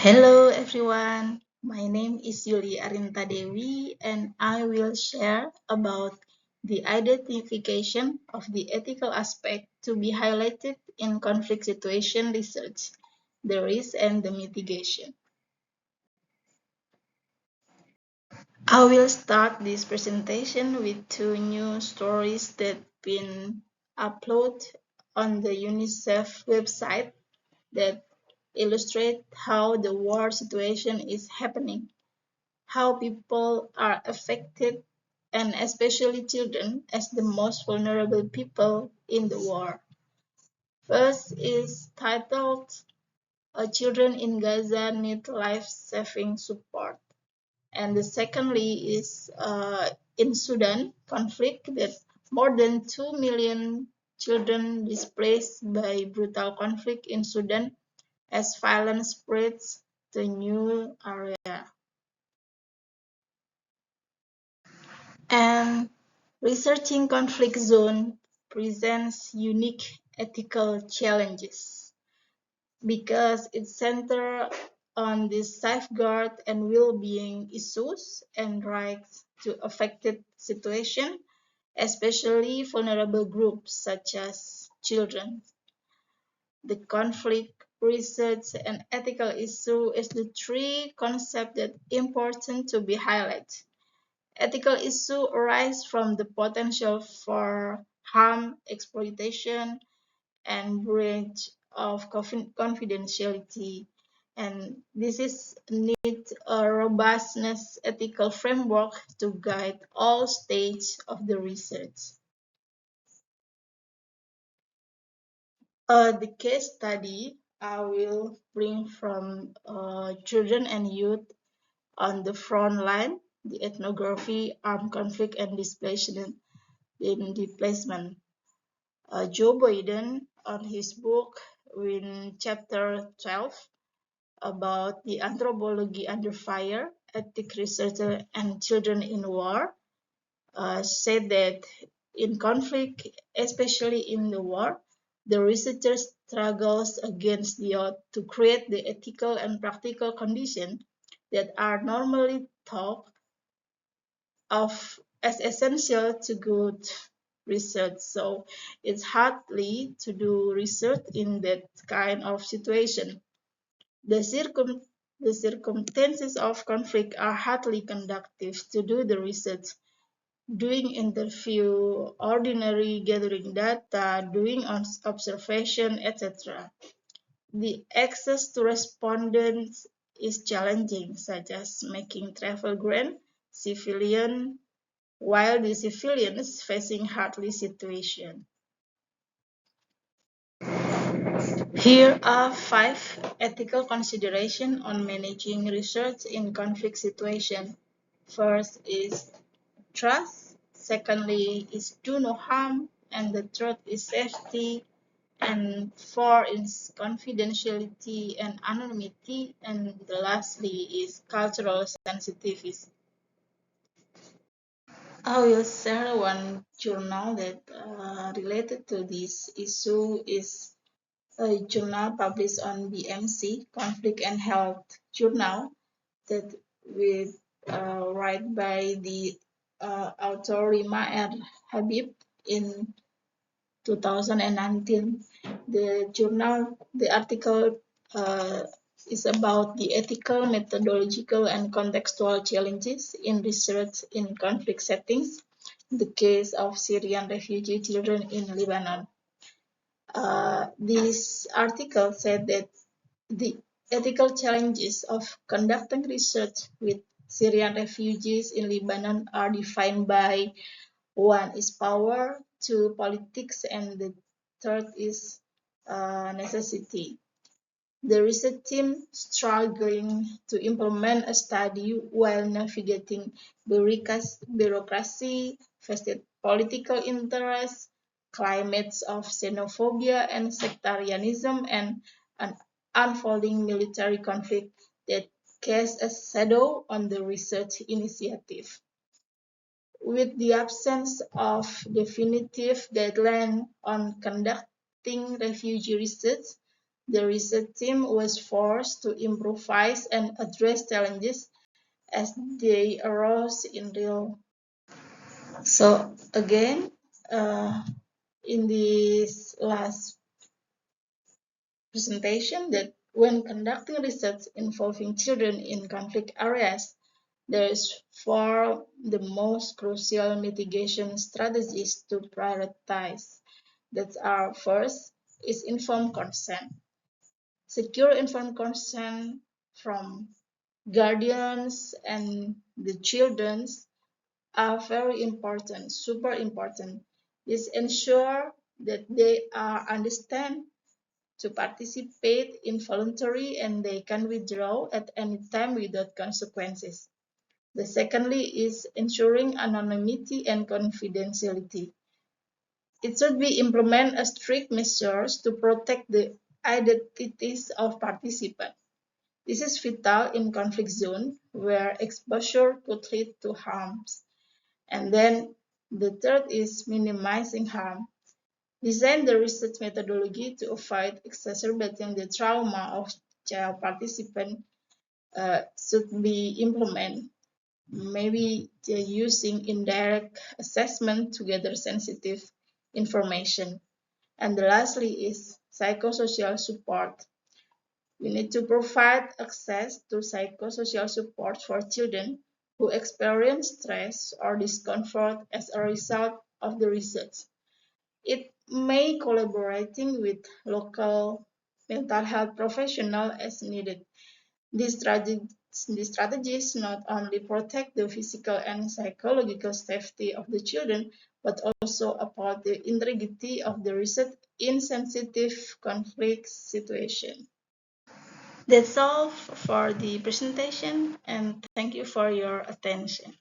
Hello everyone, my name is Yuli Arinta Dewi and I will share about the identification of the ethical aspect to be highlighted in conflict situation research, the risk and the mitigation. I will start this presentation with two new stories that been uploaded on the UNICEF website that illustrate how the war situation is happening, how people are affected, and especially children as the most vulnerable people in the war. First is titled Children in Gaza Need Life-Saving Support. And the secondly is in Sudan conflict that more than 2 million children displaced by brutal conflict in Sudan as violence spreads to new area. And researching conflict zone presents unique ethical challenges because it centers on the safeguard and well-being issues and rights to affected situation, especially vulnerable groups such as children. The conflict research and ethical issue is the three concepts that important to be highlighted. Ethical issues arise from the potential for harm, exploitation, and breach of confidentiality. And this is need a robustness ethical framework to guide all stages of the research. The case study I will bring from children and youth on the front line, the ethnography, armed conflict, and displacement. Joe Biden, on his book in chapter 12 about the anthropology under fire, ethic researcher and children in war, said that in conflict, especially in the war, the researcher struggles against the odds to create the ethical and practical conditions that are normally thought of as essential to good research. So it's hardly to do research in that kind of situation. The, the circumstances of conflict are hardly conducive to do the research. Doing interview, ordinary gathering data, doing observation, etc. The access to respondents is challenging, such as making travel grant, civilian while the civilians facing hardly situation. Here are 5 ethical considerations on managing research in conflict situation. First is trust, secondly is do no harm, and the third is safety, and 4 is confidentiality and anonymity, and the lastly is cultural sensitivity. I will share one journal that related to this issue is a journal published on BMC, Conflict and Health Journal, that will write by the author Rima R. Habib in 2019. The article is about the ethical, methodological, and contextual challenges in research in conflict settings, the case of Syrian refugee children in Lebanon. This article said that the ethical challenges of conducting research with Syrian refugees in Lebanon are defined by 1 is power, 2 politics, and the third is necessity. The research team struggling to implement a study while navigating bureaucracy, vested political interests, climates of xenophobia and sectarianism, and an unfolding military conflict that casts a shadow on the research initiative. With the absence of definitive guidelines on conducting refugee research, the research team was forced to improvise and address challenges as they arose in real. So again, in this last presentation, that when conducting research involving children in conflict areas, there is four the most crucial mitigation strategies to prioritize. That are first is informed consent. Secure informed consent from guardians and the children's are very important, super important. This ensure that they are understand to participate in voluntary and they can withdraw at any time without consequences. The secondly is ensuring anonymity and confidentiality. It should be implement a strict measures to protect the identities of participants. This is vital in conflict zone where exposure could lead to harms. And then the third is minimizing harm. Design the research methodology to avoid exacerbating the trauma of child participant should be implemented. Maybe using indirect assessment to gather sensitive information. And lastly is psychosocial support. We need to provide access to psychosocial support for children who experience stress or discomfort as a result of the research. It may collaborating with local mental health professionals as needed. These strategies not only protect the physical and psychological safety of the children, but also uphold the integrity of the research in sensitive conflict situations. That's all for the presentation, and thank you for your attention.